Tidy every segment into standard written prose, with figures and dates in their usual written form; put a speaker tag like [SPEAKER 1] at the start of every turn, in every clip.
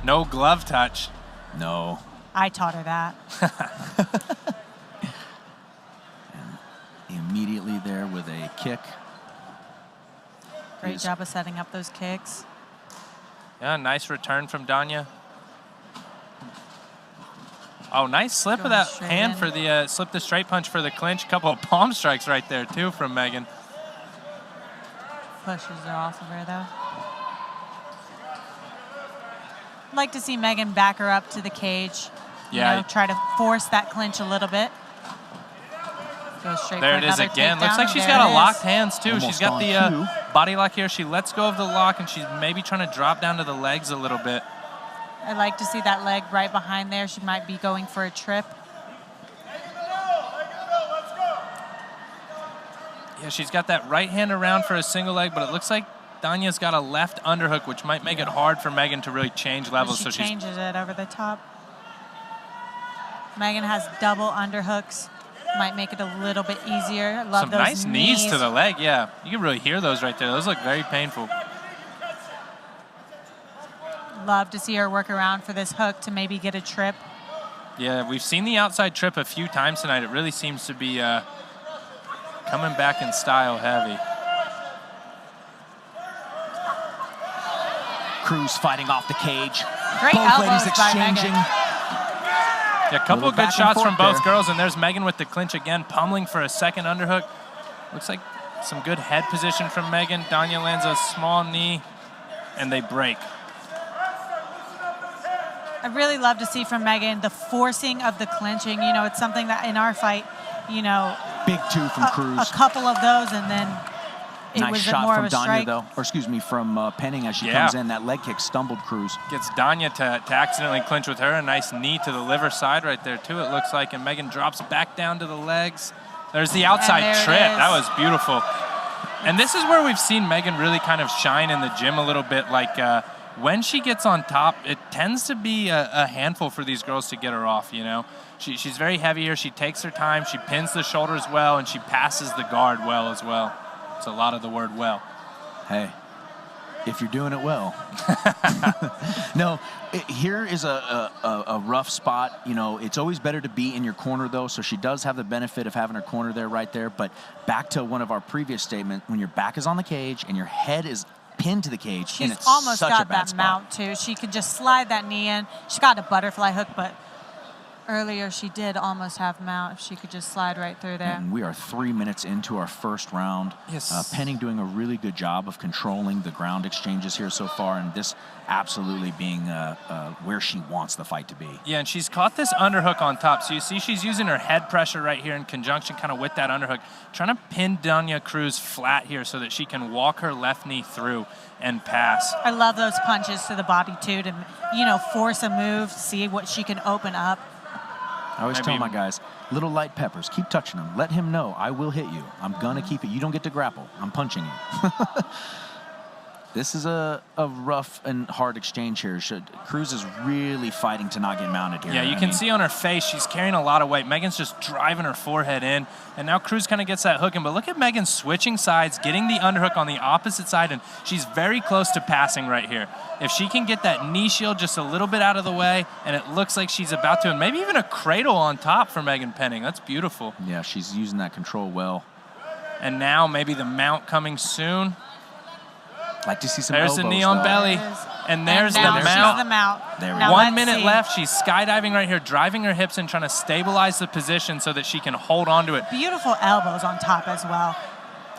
[SPEAKER 1] No glove touch.
[SPEAKER 2] No.
[SPEAKER 3] I taught her that.
[SPEAKER 2] And immediately there with a kick.
[SPEAKER 3] Great job of setting up those kicks.
[SPEAKER 1] Yeah, nice return from Dania. Oh, nice slip of that hand for the slip the straight punch for the clinch. Couple of palm strikes right there too from Meaghan.
[SPEAKER 3] Pushes her off of her though. I'd like to see Meaghan back her up to the cage.
[SPEAKER 1] Yeah.
[SPEAKER 3] You know, try to force that clinch a little bit. Go straight
[SPEAKER 1] there
[SPEAKER 3] for
[SPEAKER 1] it is
[SPEAKER 3] another
[SPEAKER 1] again.
[SPEAKER 3] takedown,
[SPEAKER 1] Looks like she's
[SPEAKER 3] there
[SPEAKER 1] got
[SPEAKER 3] it
[SPEAKER 1] a locked
[SPEAKER 3] is.
[SPEAKER 1] hands too.
[SPEAKER 2] Almost
[SPEAKER 1] She's got
[SPEAKER 2] on
[SPEAKER 1] the body lock here. She lets go of the lock and she's maybe trying to drop down to the legs a little bit.
[SPEAKER 3] I'd like to see that leg right behind there. She might be going for a trip.
[SPEAKER 1] Yeah, she's got that right hand around for a single leg, but it looks like Dania's got a left underhook, which might make it hard for Meaghan to really change levels.
[SPEAKER 3] She changes it over the top. Meaghan has double underhooks. Might make it a little bit easier. Love
[SPEAKER 1] Some
[SPEAKER 3] those
[SPEAKER 1] nice knees to the leg, yeah. You can really hear those right there. Those look very painful.
[SPEAKER 3] Love to see her work around for this hook to maybe get a trip.
[SPEAKER 1] Yeah, we've seen the outside trip a few times tonight. It really seems to be coming back in style heavy.
[SPEAKER 2] Cruz fighting off the cage.
[SPEAKER 3] Great
[SPEAKER 2] Both ladies
[SPEAKER 3] elbows by
[SPEAKER 2] exchanging.
[SPEAKER 1] Yeah, a couple of good shots from both girls, and there's Meaghan with the clinch again, pummeling for a second underhook. Looks like some good head position from Meaghan. Dania lands a small knee, and they break.
[SPEAKER 3] I really love to see from Meaghan the forcing of the clinching. You know, it's something that in our fight, you know,
[SPEAKER 2] Big two from Cruz.
[SPEAKER 3] a couple of those, and then it
[SPEAKER 2] Nice
[SPEAKER 3] was
[SPEAKER 2] shot
[SPEAKER 3] more
[SPEAKER 2] from
[SPEAKER 3] of a
[SPEAKER 2] Dania,
[SPEAKER 3] strike.
[SPEAKER 2] though. Or excuse me, from Penning as she comes in. That leg kick stumbled Cruz.
[SPEAKER 1] Gets Dania to accidentally clinch with her. A nice knee to the liver side right there, too, it looks like. And Meaghan drops back down to the legs. There's the outside trip. That was beautiful. And this is where we've seen Meaghan really kind of shine in the gym a little bit. Like, when she gets on top, it tends to be a handful for these girls to get her off, you know. She's very heavy here. She takes her time. She pins the shoulders well, and she passes the guard well as well. It's a lot of the word well.
[SPEAKER 2] Hey, if you're doing it well. No, here is a rough spot. You know, it's always better to be in your corner, though, so she does have the benefit of having her corner there right there. But back to one of our previous statements, when your back is on the cage and your head is pinned to the cage,
[SPEAKER 3] She's
[SPEAKER 2] and it's
[SPEAKER 3] almost
[SPEAKER 2] such
[SPEAKER 3] got
[SPEAKER 2] a bad
[SPEAKER 3] that
[SPEAKER 2] spot.
[SPEAKER 3] mount, too. She could just slide that knee in. She got a butterfly hook, but earlier she did almost have mount. If she could just slide right through there.
[SPEAKER 2] And we are 3 minutes into our first round.
[SPEAKER 1] Yes.
[SPEAKER 2] Penning doing a really good job of controlling the ground exchanges here so far, and this absolutely being where she wants the fight to be.
[SPEAKER 1] Yeah, and she's caught this underhook on top. So you see she's using her head pressure right here in conjunction kind of with that underhook, trying to pin Dania Cruz flat here so that she can walk her left knee through and pass.
[SPEAKER 3] I love those punches to the body, too, to, you know, force a move, see what she can open up.
[SPEAKER 2] I always tell my guys, little light peppers, keep touching him. Let him know, I will hit you. I'm going to keep it. You don't get to grapple. I'm punching you. This is a rough and hard exchange here. Cruz is really fighting to not get mounted here.
[SPEAKER 1] Yeah, you can see on her face, she's carrying a lot of weight. Meaghan's just driving her forehead in, and now Cruz kind of gets that hook in. But look at Meaghan switching sides, getting the underhook on the opposite side, and she's very close to passing right here. If she can get that knee shield just a little bit out of the way, and it looks like she's about to, and maybe even a cradle on top for Meaghan Penning. That's beautiful.
[SPEAKER 2] Yeah, she's using that control well.
[SPEAKER 1] And now maybe the mount coming soon.
[SPEAKER 2] Like to see some
[SPEAKER 1] There's
[SPEAKER 2] elbows,
[SPEAKER 1] the knee on
[SPEAKER 2] though.
[SPEAKER 1] belly, and there's the
[SPEAKER 3] now
[SPEAKER 1] mount.
[SPEAKER 3] she's the mount.
[SPEAKER 2] There we
[SPEAKER 3] Now
[SPEAKER 2] go.
[SPEAKER 1] 1
[SPEAKER 3] let's
[SPEAKER 1] minute
[SPEAKER 3] see.
[SPEAKER 1] left. She's skydiving right here, driving her hips and trying to stabilize the position so that she can hold on to it.
[SPEAKER 3] Beautiful elbows on top as well.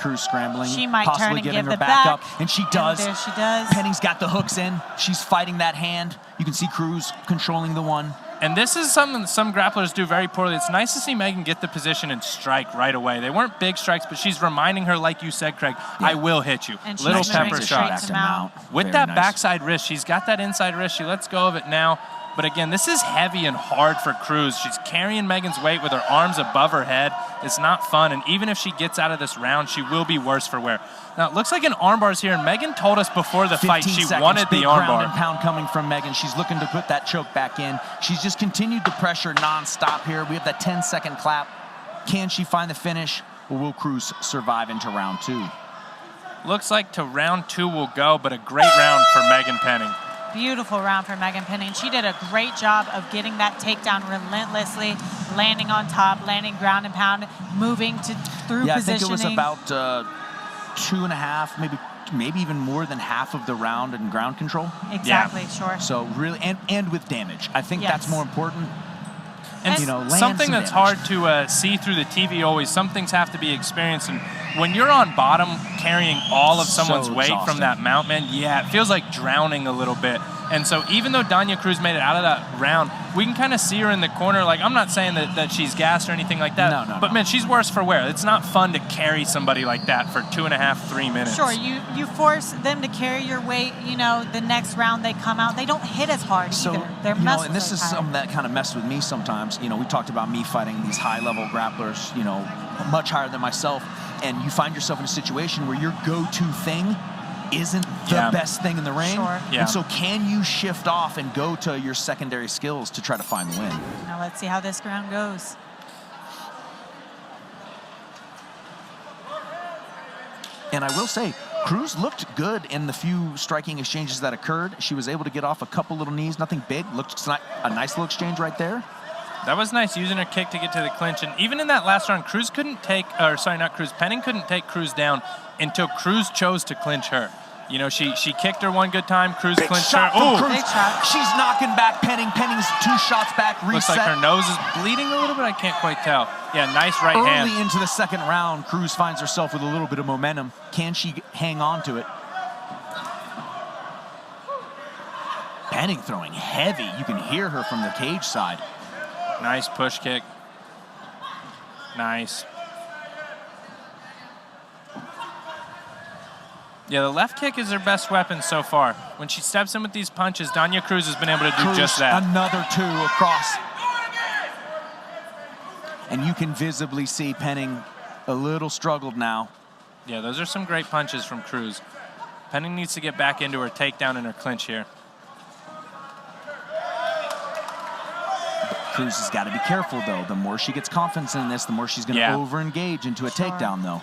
[SPEAKER 2] Cruz scrambling,
[SPEAKER 3] She might
[SPEAKER 2] possibly
[SPEAKER 3] turn and
[SPEAKER 2] getting
[SPEAKER 3] give
[SPEAKER 2] her
[SPEAKER 3] the
[SPEAKER 2] back
[SPEAKER 3] back.
[SPEAKER 2] up, and she does.
[SPEAKER 3] And there she does.
[SPEAKER 2] Penning's got the hooks in. She's fighting that hand. You can see Cruz controlling the one.
[SPEAKER 1] And this is something that some grapplers do very poorly. It's nice to see Meaghan get the position and strike right away. They weren't big strikes, but she's reminding her, like you said, Craig, I will hit you.
[SPEAKER 3] And she's
[SPEAKER 1] Little
[SPEAKER 3] moving
[SPEAKER 1] pepper
[SPEAKER 3] straight
[SPEAKER 1] shots.
[SPEAKER 3] to mount.
[SPEAKER 1] With
[SPEAKER 2] Very
[SPEAKER 1] that
[SPEAKER 2] nice.
[SPEAKER 1] backside wrist, she's got that inside wrist. She lets go of it now. But again, this is heavy and hard for Cruz. She's carrying Meaghan's weight with her arms above her head. It's not fun, and even if she gets out of this round, she will be worse for wear. Now, it looks like an armbar's here, and Meaghan told us before the fight she wanted the
[SPEAKER 2] Big ground and
[SPEAKER 1] armbar.
[SPEAKER 2] pound coming from Meaghan. She's looking to put that choke back in. She's just continued to pressure nonstop here. We have that 10-second clap. Can she find the finish, or will Cruz survive into round two?
[SPEAKER 1] Looks like to round two will go, but a great round for Meaghan Penning.
[SPEAKER 3] Beautiful round for Meaghan Penning. She did a great job of getting that takedown relentlessly, landing on top, landing ground and pound, moving through positioning.
[SPEAKER 2] I think it was about 2.5, maybe even more than half of the round in ground control.
[SPEAKER 3] Exactly, sure.
[SPEAKER 2] So really, and with damage. I think that's more important.
[SPEAKER 1] And something that's
[SPEAKER 2] damage.
[SPEAKER 1] hard to see through the TV always, some things have to be experienced. And when you're on bottom carrying all of someone's weight from that mount, man, it feels like drowning a little bit. And so even though Dania Cruz made it out of that round, we can kind of see her in the corner. Like, I'm not saying that she's gassed or anything like that.
[SPEAKER 2] No.
[SPEAKER 1] But, man, she's worse for wear. It's not fun to carry somebody like that for 2.5, 3 minutes.
[SPEAKER 3] Sure, you force them to carry your weight, the next round they come out. They don't hit as hard either. They're muscles.
[SPEAKER 2] And this is something that kind of messed with me sometimes. We talked about me fighting these high-level grapplers, much higher than myself. And you find yourself in a situation where your go-to thing isn't the best thing in the ring.
[SPEAKER 3] Sure.
[SPEAKER 2] And so can you shift off and go to your secondary skills to try to find the win?
[SPEAKER 3] Now let's see how this round goes.
[SPEAKER 2] And I will say, Cruz looked good in the few striking exchanges that occurred. She was able to get off a couple little knees, nothing big. Looked a nice little exchange right there.
[SPEAKER 1] That was nice, using her kick to get to the clinch. And even in that last round, Penning couldn't take Cruz down until Cruz chose to clinch her. She kicked her one good time. Cruz clinched her.
[SPEAKER 3] Big shot.
[SPEAKER 2] She's knocking back Penning. Penning's 2 shots back, reset.
[SPEAKER 1] Looks like her nose is bleeding a little bit. I can't quite tell. Yeah, nice right hand.
[SPEAKER 2] Early into the second round, Cruz finds herself with a little bit of momentum. Can she hang on to it? Penning throwing heavy. You can hear her from the cage side.
[SPEAKER 1] Nice push kick. Nice. Yeah, the left kick is her best weapon so far. When she steps in with these punches, Dania Cruz has been able to do just that.
[SPEAKER 2] Another 2 across. And you can visibly see Penning a little struggled now.
[SPEAKER 1] Yeah, those are some great punches from Cruz. Penning needs to get back into her takedown and her clinch here.
[SPEAKER 2] Cruz has got to be careful, though. The more she gets confidence in this, the more she's going to over-engage into a takedown, though.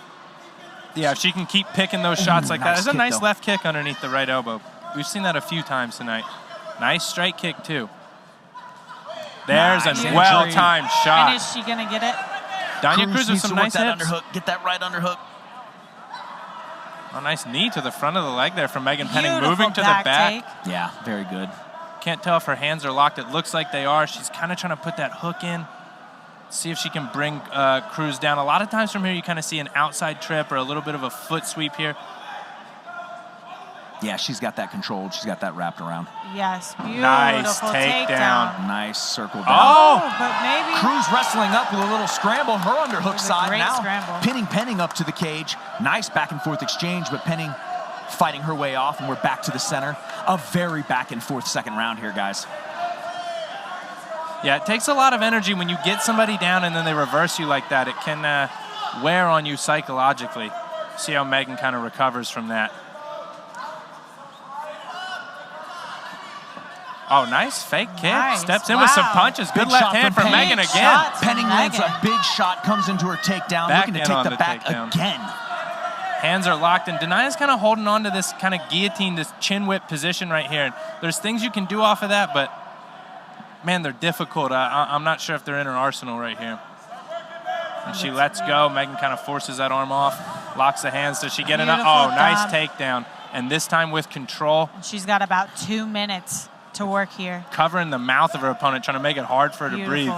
[SPEAKER 1] Yeah, if she can keep picking those shots like that. There's a nice
[SPEAKER 2] though.
[SPEAKER 1] left kick underneath the right elbow. We've seen that a few times tonight. Nice straight kick, too. There's a well-timed shot.
[SPEAKER 3] And is she going to get it?
[SPEAKER 1] Dania Cruz with some nice hips.
[SPEAKER 2] Underhook. Get that right underhook.
[SPEAKER 1] A nice knee to the front of the leg there from Meaghan Penning,
[SPEAKER 3] Beautiful
[SPEAKER 1] moving to the back.
[SPEAKER 3] take.
[SPEAKER 2] Yeah, very good.
[SPEAKER 1] Can't tell if her hands are locked. It looks like they are. She's kind of trying to put that hook in. See if she can bring Cruz down. A lot of times from here, you kind of see an outside trip or a little bit of a foot sweep here.
[SPEAKER 2] Yeah, she's got that controlled. She's got that wrapped around.
[SPEAKER 3] Yes, beautiful
[SPEAKER 1] Nice takedown.
[SPEAKER 2] Nice circle down.
[SPEAKER 1] Oh!
[SPEAKER 3] But maybe
[SPEAKER 2] Cruz wrestling up with a little scramble. Her underhook side
[SPEAKER 3] great
[SPEAKER 2] now.
[SPEAKER 3] scramble.
[SPEAKER 2] Pinning Penning up to the cage. Nice back and forth exchange, but Penning fighting her way off, and we're back to the center. A very back and forth second round here, guys.
[SPEAKER 1] Yeah, it takes a lot of energy when you get somebody down and then they reverse you like that. It can wear on you psychologically. See how Meaghan kind of recovers from that. Oh, nice fake kick.
[SPEAKER 3] Nice.
[SPEAKER 1] Steps in with some punches. Good
[SPEAKER 2] Big
[SPEAKER 1] left
[SPEAKER 2] shot
[SPEAKER 1] hand
[SPEAKER 2] from
[SPEAKER 1] from
[SPEAKER 2] Penning.
[SPEAKER 1] Meaghan again.
[SPEAKER 3] Shot.
[SPEAKER 2] Penning lands a
[SPEAKER 3] Meaghan.
[SPEAKER 2] big shot, comes into her takedown, looking to
[SPEAKER 1] Backhand
[SPEAKER 2] take
[SPEAKER 1] on
[SPEAKER 2] the
[SPEAKER 1] the
[SPEAKER 2] back
[SPEAKER 1] takedown.
[SPEAKER 2] again.
[SPEAKER 1] Hands are locked, and Dania's kind of holding on to this kind of guillotine, this chin whip position right here. And there's things you can do off of that, but, man, they're difficult. I'm not sure if they're in her arsenal right here. And she lets go. Meaghan kind of forces that arm off, locks the hands. Does she get it up? Oh, nice takedown. And this time with control.
[SPEAKER 3] she's got about 2 minutes to work here.
[SPEAKER 1] Covering the mouth of her opponent, trying to make it hard for her to breathe.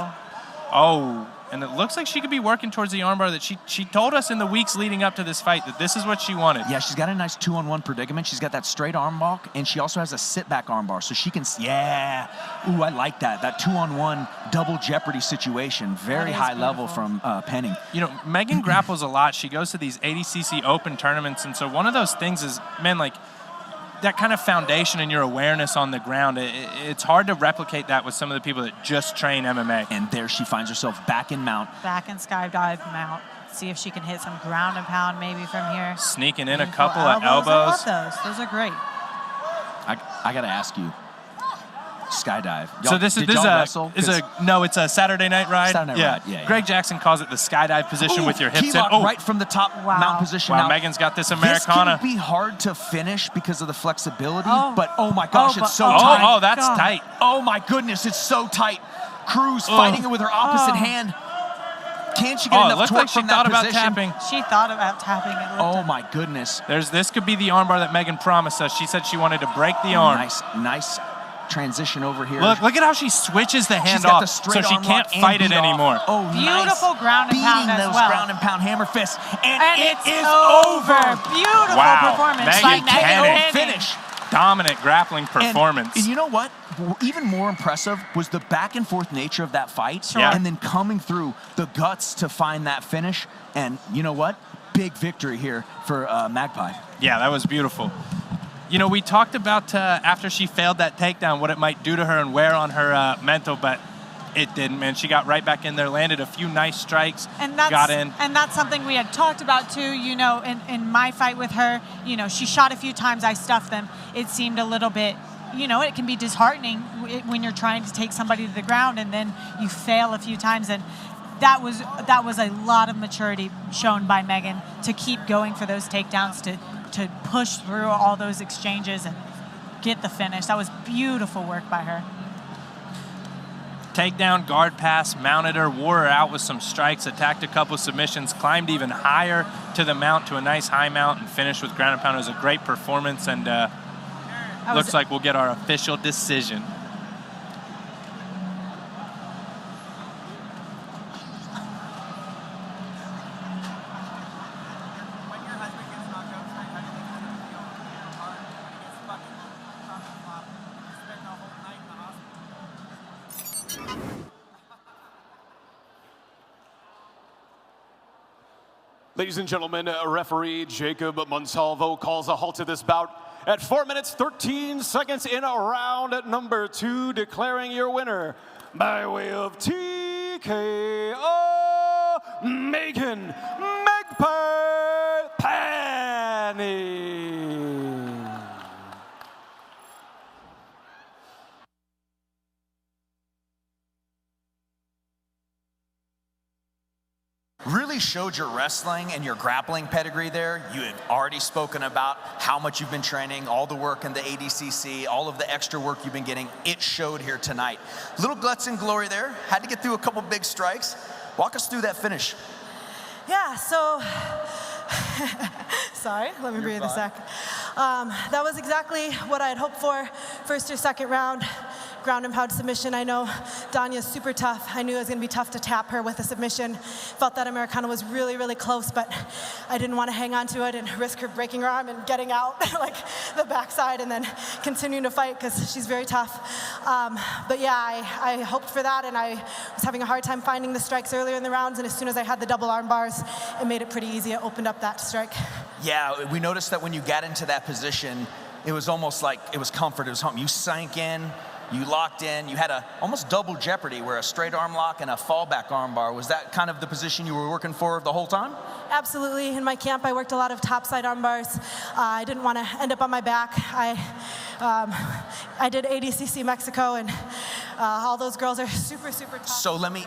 [SPEAKER 1] Oh, and it looks like she could be working towards the armbar that she told us in the weeks leading up to this fight that this is what she wanted.
[SPEAKER 2] Yeah, she's got a nice 2-on-1 predicament. She's got that straight arm lock, and she also has a sit-back armbar, so she can, Ooh, I like that. That 2-on-1 double jeopardy situation. Very high level from Penning.
[SPEAKER 1] You know, Meaghan grapples a lot. She goes to these ADCC Open tournaments, and so one of those things is, man, like, that kind of foundation and your awareness on the ground, it's hard to replicate that with some of the people that just train MMA.
[SPEAKER 2] And there she finds herself back in mount.
[SPEAKER 3] Back and skydive mount. See if she can hit some ground and pound maybe from here.
[SPEAKER 1] Sneaking in a couple of elbows.
[SPEAKER 3] I love those. Those are great.
[SPEAKER 2] I got to ask you, skydive.
[SPEAKER 1] So this is no, it's a Saturday night ride.
[SPEAKER 2] Saturday night ride, yeah.
[SPEAKER 1] Greg Jackson calls it the skydive position with your hips
[SPEAKER 2] key
[SPEAKER 1] in.
[SPEAKER 2] lock right from the top mountain position.
[SPEAKER 1] Wow,
[SPEAKER 2] now,
[SPEAKER 1] Megan's got this Americana.
[SPEAKER 2] This can be hard to finish because of the flexibility, but oh my gosh, it's so
[SPEAKER 1] tight.
[SPEAKER 2] tight.
[SPEAKER 1] Oh, that's tight.
[SPEAKER 2] Oh my goodness, it's so tight. Cruz fighting it with her opposite hand. Can she get enough torque from that position?
[SPEAKER 1] Tapping.
[SPEAKER 3] She thought about tapping it.
[SPEAKER 2] Oh my goodness.
[SPEAKER 1] This could be the armbar that Megan promised us. She said she wanted to break the arm.
[SPEAKER 2] Nice transition over here.
[SPEAKER 1] Look at how she switches the hand off, so she can't fight it anymore.
[SPEAKER 2] Oh,
[SPEAKER 3] beautiful ground and pound as well.
[SPEAKER 2] Beating those ground and pound hammer fists, and it is
[SPEAKER 3] over. Beautiful performance by
[SPEAKER 1] Meaghan Penning.
[SPEAKER 2] Finish.
[SPEAKER 1] Dominant grappling performance.
[SPEAKER 2] And you know what? Even more impressive was the back and forth nature of that fight, and then coming through the guts to find that finish. And you know what? Big victory here for Magpie.
[SPEAKER 1] Yeah, that was beautiful. You know, we talked about after she failed that takedown, what it might do to her and wear on her mental, but it didn't, man. She got right back in there, landed a few nice strikes, got in.
[SPEAKER 3] And that's something we had talked about too, you know, in my fight with her. You know, she shot a few times, I stuffed them. It seemed a little bit, you know, it can be disheartening when you're trying to take somebody to the ground and then you fail a few times. And that was a lot of maturity shown by Megan to keep going for those takedowns, to push through all those exchanges and get the finish. That was beautiful work by her.
[SPEAKER 1] Takedown, guard pass, mounted her, wore her out with some strikes, attacked a couple submissions, climbed even higher to the mount, to a nice high mount, and finished with ground and pound. It was a great performance, and looks like we'll get our official decision.
[SPEAKER 4] Ladies and gentlemen, referee Jacob Monsalvo calls a halt to this bout at 4 minutes, 13 seconds in round number 2, declaring your winner by way of TKO, Meaghan "Magpie" Penning.
[SPEAKER 2] Really showed your wrestling and your grappling pedigree there. You had already spoken about how much you've been training, all the work in the ADCC, all of the extra work you've been getting. It showed here tonight. Little guts and glory there. Had to get through a couple big strikes. Walk us through that finish.
[SPEAKER 5] Yeah, so, sorry, let me breathe a sec. That was exactly what I had hoped for. First or second round, ground and pound submission. I know Dania's super tough. I knew it was going to be tough to tap her with a submission. Felt that Americana was really, really close, but I didn't want to hang on to it and risk her breaking her arm and getting out like the backside and then continuing to fight because she's very tough. But yeah, I hoped for that, and I was having a hard time finding the strikes earlier in the rounds, and as soon as I had the double arm bars, it made it pretty easy. It opened up that strike.
[SPEAKER 2] Yeah, we noticed that when you got into that position, it was almost like it was comfort, it was home. You sank in, you locked in, you had a almost double jeopardy where a straight arm lock and a fallback arm bar. Was that kind of the position you were working for the whole time?
[SPEAKER 5] Absolutely. In my camp, I worked a lot of topside arm bars. I didn't want to end up on my back. I did ADCC Mexico, and all those girls are super, super tough.
[SPEAKER 2] So let me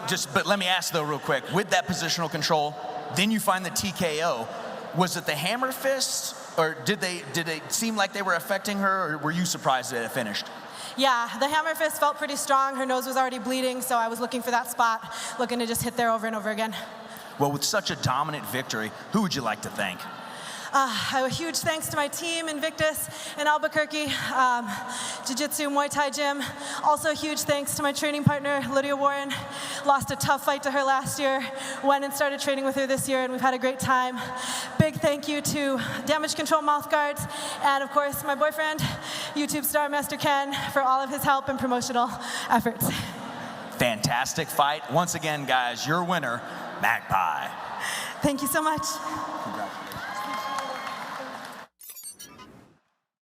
[SPEAKER 2] ask though real quick, with that positional control, then you find the TKO. Was it the hammer fists, or did they seem like they were affecting her, or were you surprised that it finished?
[SPEAKER 5] Yeah, the hammer fist felt pretty strong. Her nose was already bleeding, so I was looking for that spot, looking to just hit there over and over again.
[SPEAKER 2] Well, with such a dominant victory, who would you like to thank?
[SPEAKER 5] A huge thanks to my team, Invictus and Albuquerque, Jiu-Jitsu, Muay Thai gym. Also a huge thanks to my training partner, Lydia Warren. Lost a tough fight to her last year, went and started training with her this year, and we've had a great time. Big thank you to Damage Control Mouth Guards, and of course my boyfriend, YouTube star Master Ken, for all of his help and promotional efforts.
[SPEAKER 2] Fantastic fight. Once again, guys, your winner, Magpie.
[SPEAKER 5] Thank you so much.
[SPEAKER 2] Congratulations.